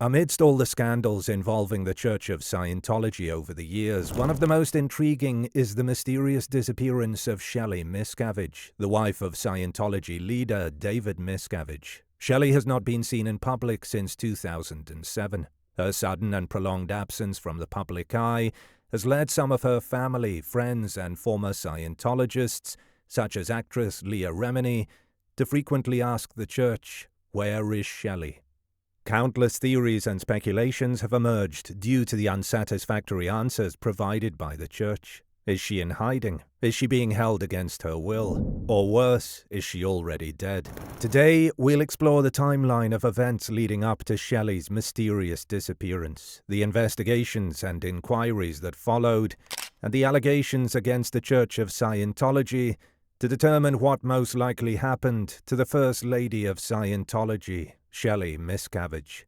Amidst all the scandals involving the Church of Scientology over the years, one of the most intriguing is the mysterious disappearance of Shelly Miscavige, the wife of Scientology leader David Miscavige. Shelly has not been seen in public since 2007. Her sudden and prolonged absence from the public eye has led some of her family, friends, and former Scientologists, such as actress Leah Remini, to frequently ask the Church, "Where is Shelly?" Countless theories and speculations have emerged due to the unsatisfactory answers provided by the Church. Is she in hiding? Is she being held against her will? Or worse, is she already dead? Today, we'll explore the timeline of events leading up to Shelly's mysterious disappearance, the investigations and inquiries that followed, and the allegations against the Church of Scientology to determine what most likely happened to the First Lady of Scientology, Shelly Miscavige.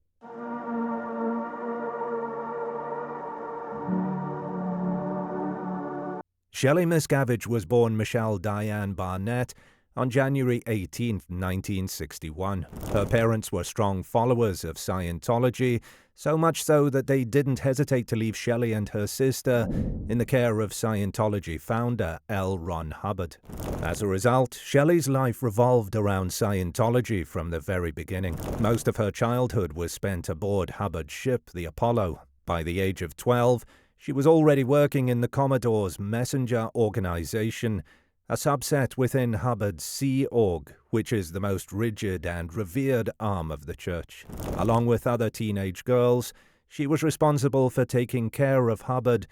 Shelly Miscavige was born Michelle Diane Barnett on January 18, 1961. Her parents were strong followers of Scientology, so much so that they didn't hesitate to leave Shelly and her sister in the care of Scientology founder L. Ron Hubbard. As a result, Shelly's life revolved around Scientology from the very beginning. Most of her childhood was spent aboard Hubbard's ship, the Apollo. By the age of 12, she was already working in the Commodore's Messenger organization, a subset within Hubbard's Sea Org, which is the most rigid and revered arm of the Church. Along with other teenage girls, she was responsible for taking care of Hubbard,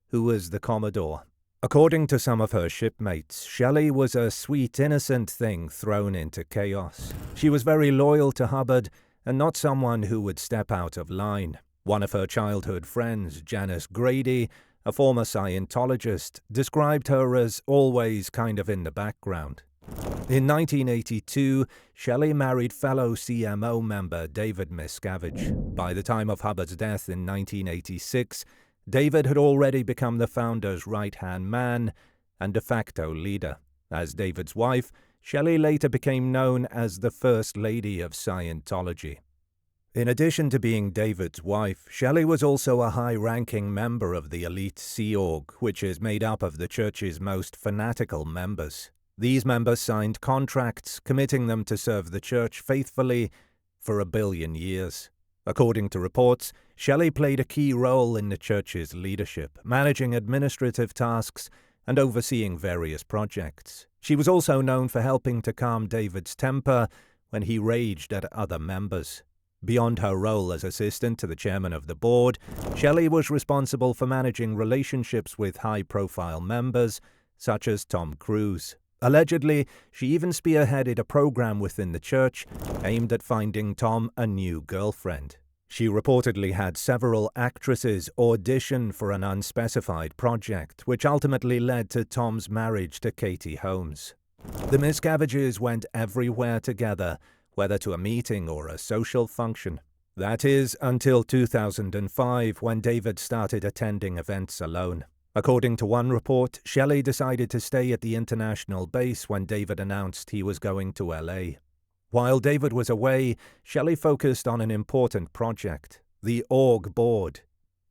who was the Commodore. According to some of her shipmates, Shelly was a sweet, innocent thing thrown into chaos. She was very loyal to Hubbard and not someone who would step out of line. One of her childhood friends, Janice Grady, a former Scientologist, described her as always kind of in the background. In 1982, Shelly married fellow CMO member David Miscavige. By the time of Hubbard's death in 1986, David had already become the founder's right-hand man and de facto leader. As David's wife, Shelly later became known as the First Lady of Scientology. In addition to being David's wife, Shelly was also a high-ranking member of the elite Sea Org, which is made up of the Church's most fanatical members. These members signed contracts committing them to serve the Church faithfully for 1 billion years. According to reports, Shelly played a key role in the Church's leadership, managing administrative tasks and overseeing various projects. She was also known for helping to calm David's temper when he raged at other members. Beyond her role as assistant to the chairman of the board, Shelly was responsible for managing relationships with high-profile members, such as Tom Cruise. Allegedly, she even spearheaded a program within the Church aimed at finding Tom a new girlfriend. She reportedly had several actresses audition for an unspecified project, which ultimately led to Tom's marriage to Katie Holmes. The Miscaviges went everywhere together, whether to a meeting or a social function. That is, until 2005, when David started attending events alone. According to one report, Shelly decided to stay at the international base when David announced he was going to LA. While David was away, Shelly focused on an important project, the org board.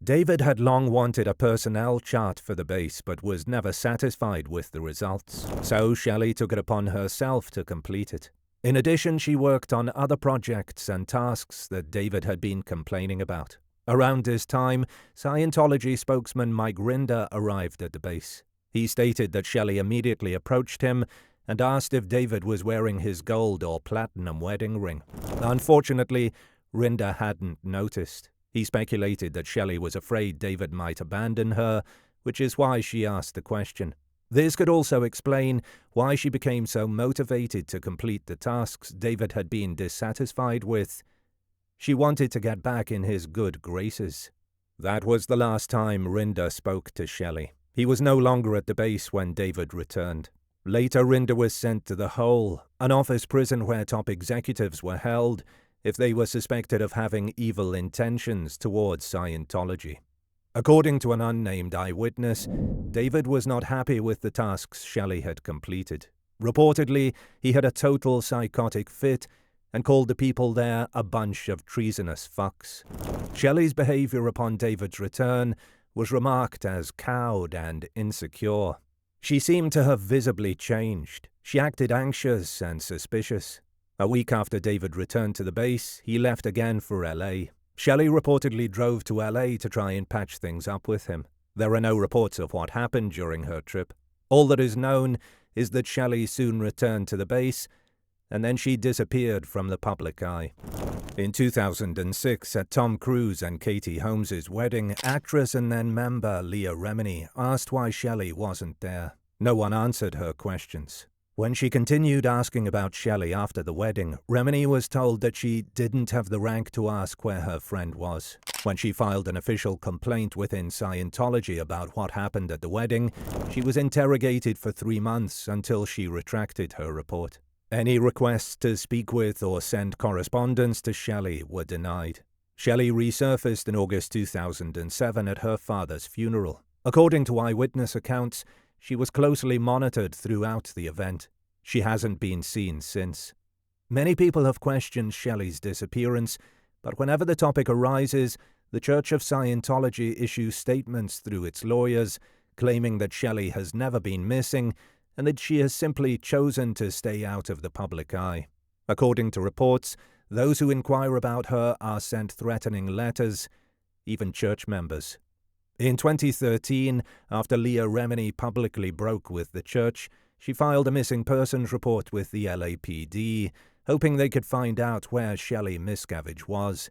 David had long wanted a personnel chart for the base, but was never satisfied with the results. So Shelly took it upon herself to complete it. In addition, she worked on other projects and tasks that David had been complaining about. Around this time, Scientology spokesman Mike Rinder arrived at the base. He stated that Shelly immediately approached him and asked if David was wearing his gold or platinum wedding ring. Unfortunately, Rinder hadn't noticed. He speculated that Shelly was afraid David might abandon her, which is why she asked the question. This could also explain why she became so motivated to complete the tasks David had been dissatisfied with. She wanted to get back in his good graces. That was the last time Rinder spoke to Shelly. He was no longer at the base when David returned. Later, Rinder was sent to the Hole, an office prison where top executives were held if they were suspected of having evil intentions towards Scientology. According to an unnamed eyewitness, David was not happy with the tasks Shelly had completed. Reportedly, he had a total psychotic fit and called the people there a bunch of treasonous fucks. Shelly's behavior upon David's return was remarked as cowed and insecure. She seemed to have visibly changed. She acted anxious and suspicious. A week after David returned to the base, he left again for LA. Shelly reportedly drove to LA to try and patch things up with him. There are no reports of what happened during her trip. All that is known is that Shelly soon returned to the base, and then she disappeared from the public eye. In 2006, at Tom Cruise and Katie Holmes' wedding, actress and then member Leah Remini asked why Shelly wasn't there. No one answered her questions. When she continued asking about Shelly after the wedding, Remini was told that she didn't have the rank to ask where her friend was. When she filed an official complaint within Scientology about what happened at the wedding, she was interrogated for 3 months until she retracted her report. Any requests to speak with or send correspondence to Shelly were denied. Shelly resurfaced in August 2007 at her father's funeral. According to eyewitness accounts, she was closely monitored throughout the event. She hasn't been seen since. Many people have questioned Shelly's disappearance, but whenever the topic arises, the Church of Scientology issues statements through its lawyers claiming that Shelly has never been missing and that she has simply chosen to stay out of the public eye. According to reports, those who inquire about her are sent threatening letters, even church members. In 2013, after Leah Remini publicly broke with the church, she filed a missing persons report with the LAPD, hoping they could find out where Shelly Miscavige was,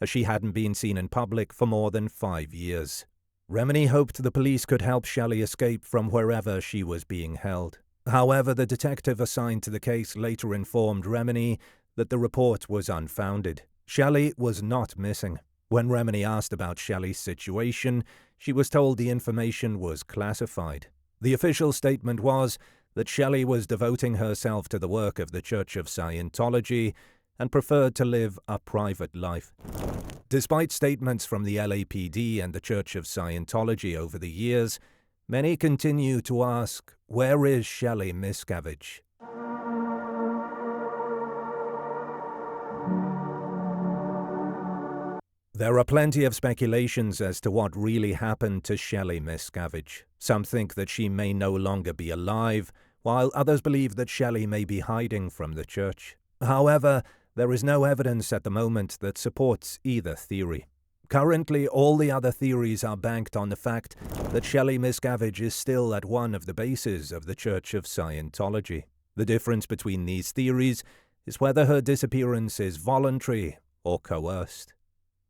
as she hadn't been seen in public for more than 5 years. Remini hoped the police could help Shelly escape from wherever she was being held. However, the detective assigned to the case later informed Remini that the report was unfounded. Shelly was not missing. When Remini asked about Shelly's situation, she was told the information was classified. The official statement was that Shelly was devoting herself to the work of the Church of Scientology and preferred to live a private life. Despite statements from the LAPD and the Church of Scientology over the years, many continue to ask, where is Shelly Miscavige? There are plenty of speculations as to what really happened to Shelly Miscavige. Some think that she may no longer be alive, while others believe that Shelly may be hiding from the church. However, there is no evidence at the moment that supports either theory. Currently, all the other theories are banked on the fact that Shelly Miscavige is still at one of the bases of the Church of Scientology. The difference between these theories is whether her disappearance is voluntary or coerced.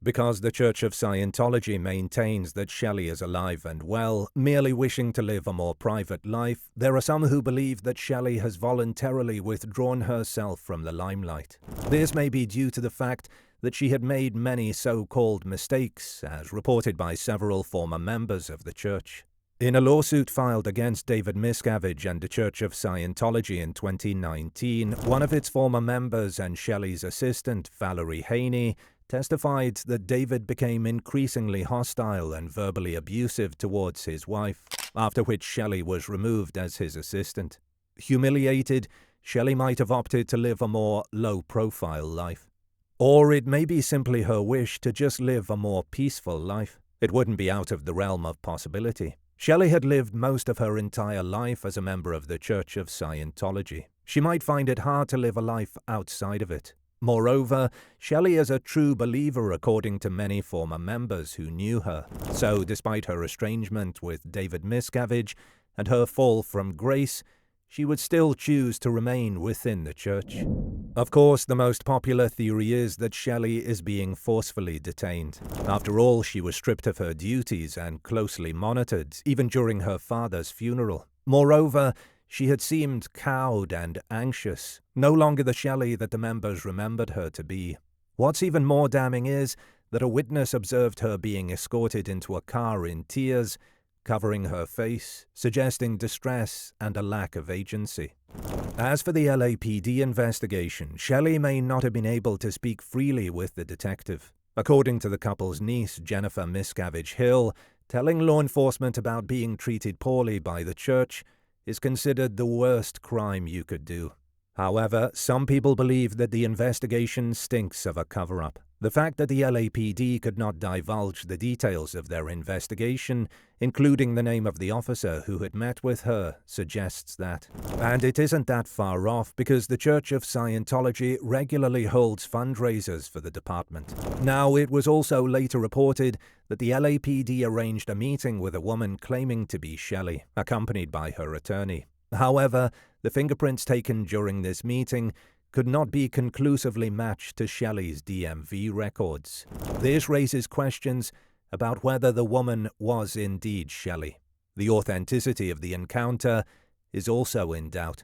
Because the Church of Scientology maintains that Shelly is alive and well, merely wishing to live a more private life, there are some who believe that Shelly has voluntarily withdrawn herself from the limelight. This may be due to the fact that she had made many so-called mistakes, as reported by several former members of the church. In a lawsuit filed against David Miscavige and the Church of Scientology in 2019, one of its former members and Shelly's assistant, Valerie Haney, testified that David became increasingly hostile and verbally abusive towards his wife, after which Shelly was removed as his assistant. Humiliated, Shelly might have opted to live a more low-profile life. Or it may be simply her wish to just live a more peaceful life. It wouldn't be out of the realm of possibility. Shelly had lived most of her entire life as a member of the Church of Scientology. She might find it hard to live a life outside of it. Moreover, Shelly is a true believer according to many former members who knew her. So, despite her estrangement with David Miscavige and her fall from grace, she would still choose to remain within the church. Of course, the most popular theory is that Shelly is being forcefully detained. After all, she was stripped of her duties and closely monitored, even during her father's funeral. Moreover, she had seemed cowed and anxious, no longer the Shelly that the members remembered her to be. What's even more damning is that a witness observed her being escorted into a car in tears, covering her face, suggesting distress and a lack of agency. As for the LAPD investigation, Shelly may not have been able to speak freely with the detective. According to the couple's niece, Jennifer Miscavige Hill, telling law enforcement about being treated poorly by the church is considered the worst crime you could do. However, some people believe that the investigation stinks of a cover-up. The fact that the LAPD could not divulge the details of their investigation, including the name of the officer who had met with her, suggests that. And it isn't that far off, because the Church of Scientology regularly holds fundraisers for the department. Now, it was also later reported that the LAPD arranged a meeting with a woman claiming to be Shelly, accompanied by her attorney. However, the fingerprints taken during this meeting could not be conclusively matched to Shelly's DMV records. This raises questions about whether the woman was indeed Shelly. The authenticity of the encounter is also in doubt.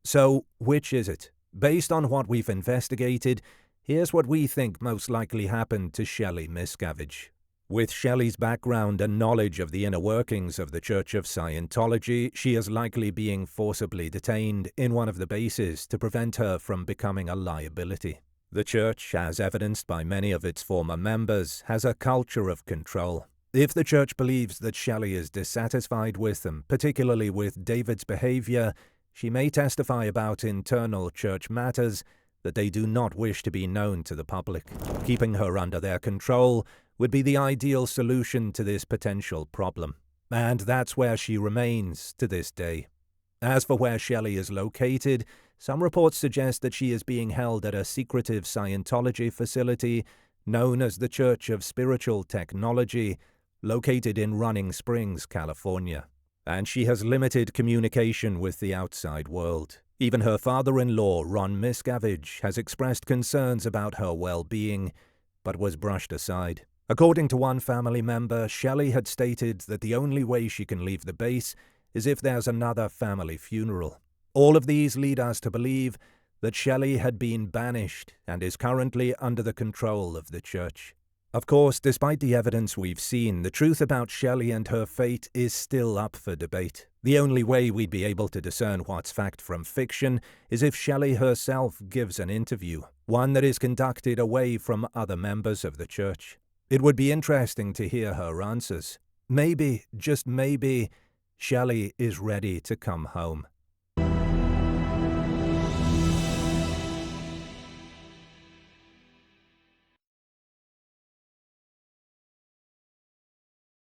So, which is it? Based on what we've investigated, here's what we think most likely happened to Shelly Miscavige. With Shelly's background and knowledge of the inner workings of the Church of Scientology, she is likely being forcibly detained in one of the bases to prevent her from becoming a liability. The Church, as evidenced by many of its former members, has a culture of control. If the Church believes that Shelly is dissatisfied with them, particularly with David's behavior, she may testify about internal Church matters that they do not wish to be known to the public. Keeping her under their control would be the ideal solution to this potential problem. And that's where she remains to this day. As for where Shelly is located, some reports suggest that she is being held at a secretive Scientology facility known as the Church of Spiritual Technology, located in Running Springs, California. And she has limited communication with the outside world. Even her father-in-law, Ron Miscavige, has expressed concerns about her well-being, but was brushed aside. According to one family member, Shelly had stated that the only way she can leave the base is if there's another family funeral. All of these lead us to believe that Shelly had been banished and is currently under the control of the Church. Of course, despite the evidence we've seen, the truth about Shelly and her fate is still up for debate. The only way we'd be able to discern what's fact from fiction is if Shelly herself gives an interview, one that is conducted away from other members of the Church. It would be interesting to hear her answers. Maybe, just maybe, Shelly is ready to come home.